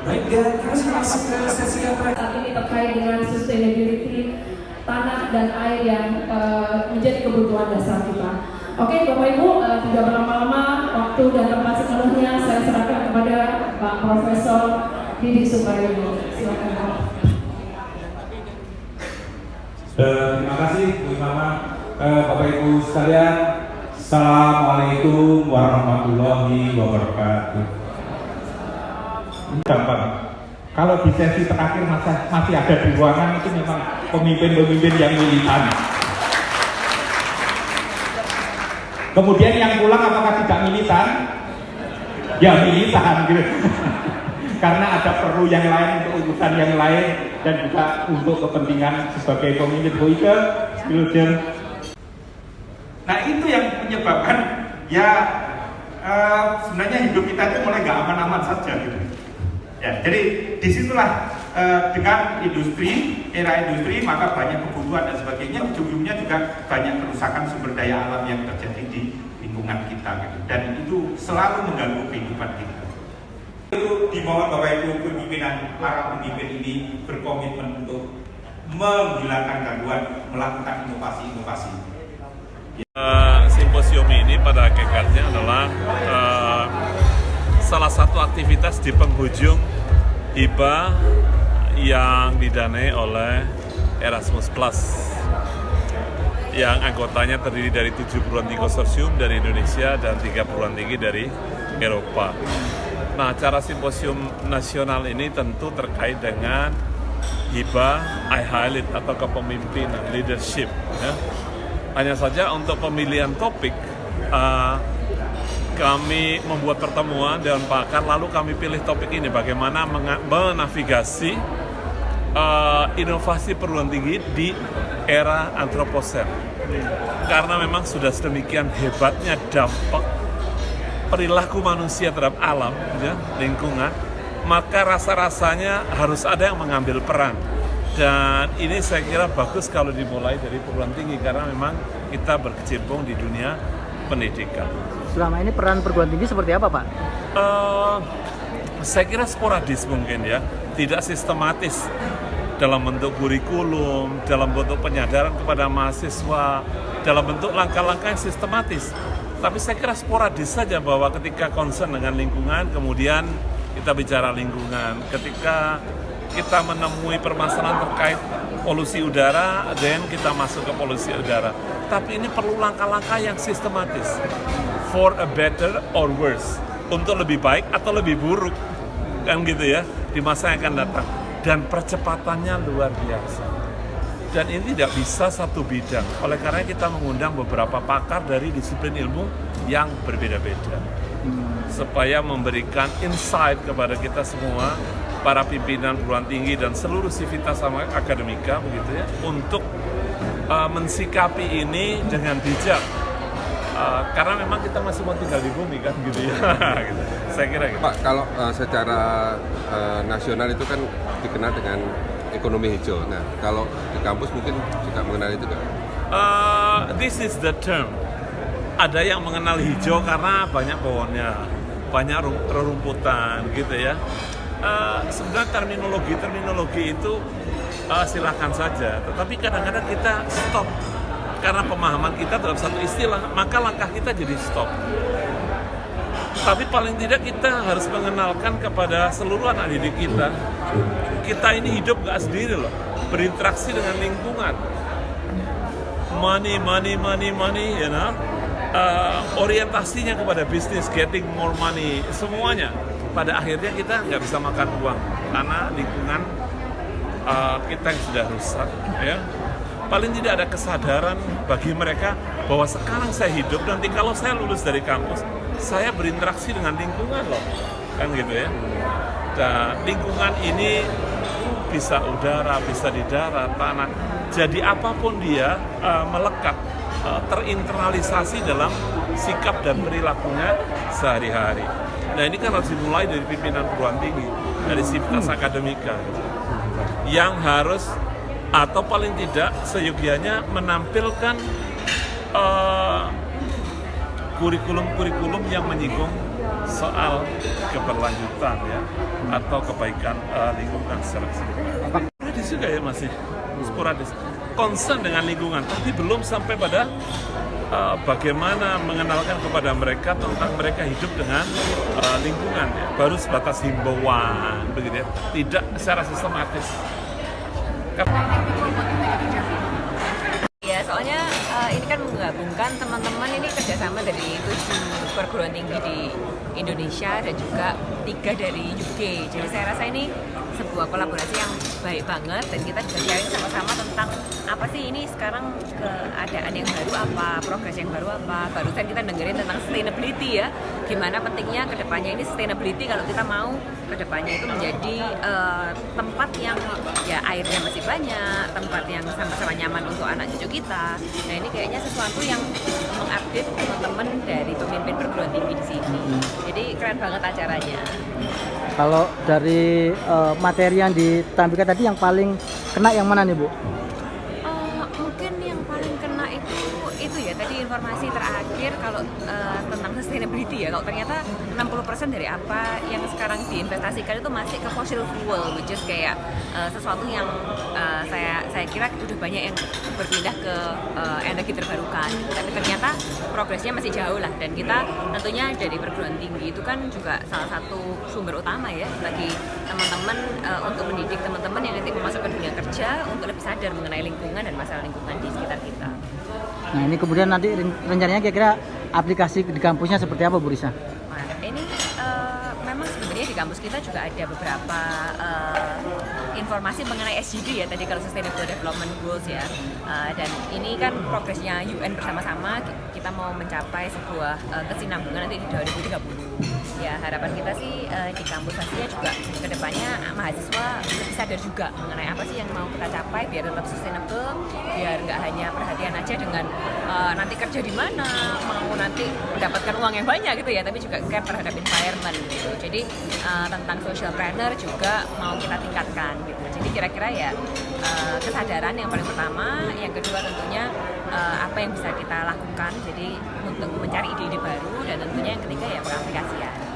Baik, dan terus masuk ke sesi yang terakhir. Saat ini terkait dengan sustainability tanah dan air yang menjadi kebutuhan dasar kita. Oke, Bapak Ibu, tidak berlama-lama, waktu dan tempat sepenuhnya saya serahkan kepada Pak Profesor Didi Suparyono. Silakan Pak. Terima kasih Bu Imamah, Bapak Ibu sekalian. Assalamualaikum warahmatullahi wabarakatuh. Gampang. Kalau di sesi terakhir masih ada di ruangan itu memang pemimpin-pemimpin yang militan. Kemudian yang pulang apakah tidak militan? Ya militan gitu. Karena ada perlu yang lain untuk urusan yang lain dan juga untuk kepentingan sebagai pemimpin Bu Ike, Wildan. Nah itu yang menyebabkan ya sebenarnya hidup kita itu mulai nggak aman-aman saja gitu. Ya, jadi disitulah dengan era industri maka banyak kebutuhan dan sebagainya, ujung-ujungnya juga banyak kerusakan sumber daya alam yang terjadi di lingkungan kita gitu. Dan itu selalu mengganggu kehidupan kita. Itu dimohon Bapak Ibu pimpinan, para pemimpin ini berkomitmen untuk menghilangkan gangguan, melakukan inovasi-inovasi. Simposium ini pada hakikatnya adalah salah satu aktivitas di penghujung hibah yang didanai oleh Erasmus Plus yang anggotanya terdiri dari 7 perguruan tinggi konsorsium dari Indonesia dan 3 perguruan tinggi dari Eropa. Nah, acara simposium nasional ini tentu terkait dengan hibah I-Highlight atau kepemimpinan, leadership. Ya. Hanya saja untuk pemilihan topik, kami membuat pertemuan dengan pakar, lalu kami pilih topik ini, bagaimana menavigasi inovasi perguruan tinggi di era antroposen. Karena memang sudah sedemikian hebatnya dampak perilaku manusia terhadap alam, ya, lingkungan, maka rasa-rasanya harus ada yang mengambil peran. Dan ini saya kira bagus kalau dimulai dari perguruan tinggi, karena memang kita berkecimpung di dunia pendidikan. Selama ini peran perguruan tinggi seperti apa, Pak? Saya kira sporadis mungkin ya, tidak sistematis dalam bentuk kurikulum, dalam bentuk penyadaran kepada mahasiswa, dalam bentuk langkah-langkah yang sistematis. Tapi saya kira sporadis saja bahwa ketika concern dengan lingkungan, kemudian kita bicara lingkungan. Ketika kita menemui permasalahan terkait polusi udara, dan kita masuk ke polusi udara. Tapi ini perlu langkah-langkah yang sistematis. For a better or worse. Untuk lebih baik atau lebih buruk. Kan gitu ya, di masa yang akan datang. Dan percepatannya luar biasa. Dan ini tidak bisa satu bidang. Oleh karena kita mengundang beberapa pakar dari disiplin ilmu yang berbeda-beda. Supaya memberikan insight kepada kita semua, para pimpinan perguruan tinggi dan seluruh sivitas sama akademika begitu ya, untuk mensikapi ini dengan bijak. Karena memang kita masih mau tinggal di bumi kan gitu ya. Gitu. Saya kira gitu. Pak, kalau secara nasional itu kan dikenal dengan ekonomi hijau. Nah, kalau di kampus mungkin juga mengenal itu kan? This is the term. Ada yang mengenal hijau karena banyak pohonnya, banyak rerumputan gitu ya. Sebenarnya terminologi itu silakan saja, tetapi kadang-kadang kita stop karena pemahaman kita dalam satu istilah, maka langkah kita jadi stop. Tapi paling tidak kita harus mengenalkan kepada seluruh anak didik kita ini hidup gak sendiri loh, berinteraksi dengan lingkungan. Money, you know? Orientasinya kepada bisnis, getting more money, semuanya. Pada akhirnya kita nggak bisa makan uang karena lingkungan kita yang sudah rusak. Ya. Paling tidak ada kesadaran bagi mereka bahwa sekarang saya hidup, nanti kalau saya lulus dari kampus, saya berinteraksi dengan lingkungan loh, kan gitu ya. Dan lingkungan ini bisa udara, bisa di darat, tanah. Jadi apapun dia melekat, terinternalisasi dalam sikap dan perilakunya sehari-hari. Nah ini kan harus dimulai dari pimpinan perguruan tinggi, dari sivitas akademika, yang harus atau paling tidak seyogianya menampilkan kurikulum-kurikulum yang menyinggung soal keberlanjutan ya atau kebaikan lingkungan secara keseluruhan. Sporadis juga ya masih sporadis. Concern dengan lingkungan, tapi belum sampai pada bagaimana mengenalkan kepada mereka tentang mereka hidup dengan lingkungan ya. Baru sebatas himbauan begitu ya, tidak secara sistematis. Ya, soalnya ini kan menggabungkan teman-teman ini kerjasama dari 7 perguruan tinggi di Indonesia dan juga 3 dari UK. Jadi saya rasa ini sebuah kolaborasi yang baik banget dan kita juga sharing sama-sama tentang apa sih ini sekarang keadaan yang baru apa, progres yang baru apa. Barusan kita dengerin tentang sustainability ya, gimana pentingnya kedepannya ini sustainability kalau kita mau kedepannya itu menjadi tempat yang ya airnya masih banyak, tempat yang sama-sama nyaman untuk anak cucu kita. Nah ini kayaknya sesuatu yang mengupdate teman-teman dari pemimpin perguruan tinggi di sini. Jadi keren banget acaranya. Kalau dari materi yang ditampilkan tadi yang paling kena yang mana nih Bu? Mungkin yang paling kena itu ya tadi informasi terakhir kalau tentang sustainability ya. Kalau ternyata 60% dari apa yang sekarang diinvestasikan itu masih ke fossil fuel, which is kayak sesuatu yang saya kira udah banyak yang berpindah ke energi terbarukan. Tapi ternyata progresnya masih jauh lah, dan kita tentunya dari perguruan tinggi itu kan juga salah satu sumber utama ya bagi teman-teman untuk mendidik teman-teman yang nanti masuk ke dunia kerja untuk lebih sadar mengenai lingkungan dan masalah lingkungan di sekitar kita. Nah ini kemudian nanti rencananya kira-kira aplikasi di kampusnya seperti apa Bu Risa? Nah, ini memang sebenarnya di kampus kita juga ada beberapa informasi mengenai SDG ya tadi kalau Sustainable Development Goals ya, dan ini kan progresnya UN bersama-sama kita mau mencapai sebuah kesinambungan nanti di 2030. Ya harapan kita sih di kampus pastinya juga kedepannya mahasiswa lebih sadar juga mengenai apa sih yang mau kita capai biar tetap sustainable, biar nggak hanya perhatian aja dengan nanti kerja di mana, mau nanti mendapatkan uang yang banyak gitu ya, tapi juga care terhadap environment gitu. Jadi tentang social planner juga mau kita tingkatkan gitu. Jadi kira-kira ya kesadaran yang paling pertama, yang kedua tentunya apa yang bisa kita lakukan jadi untuk mencari ide-ide baru, dan tentunya yang ketiga ya pengaplikasian.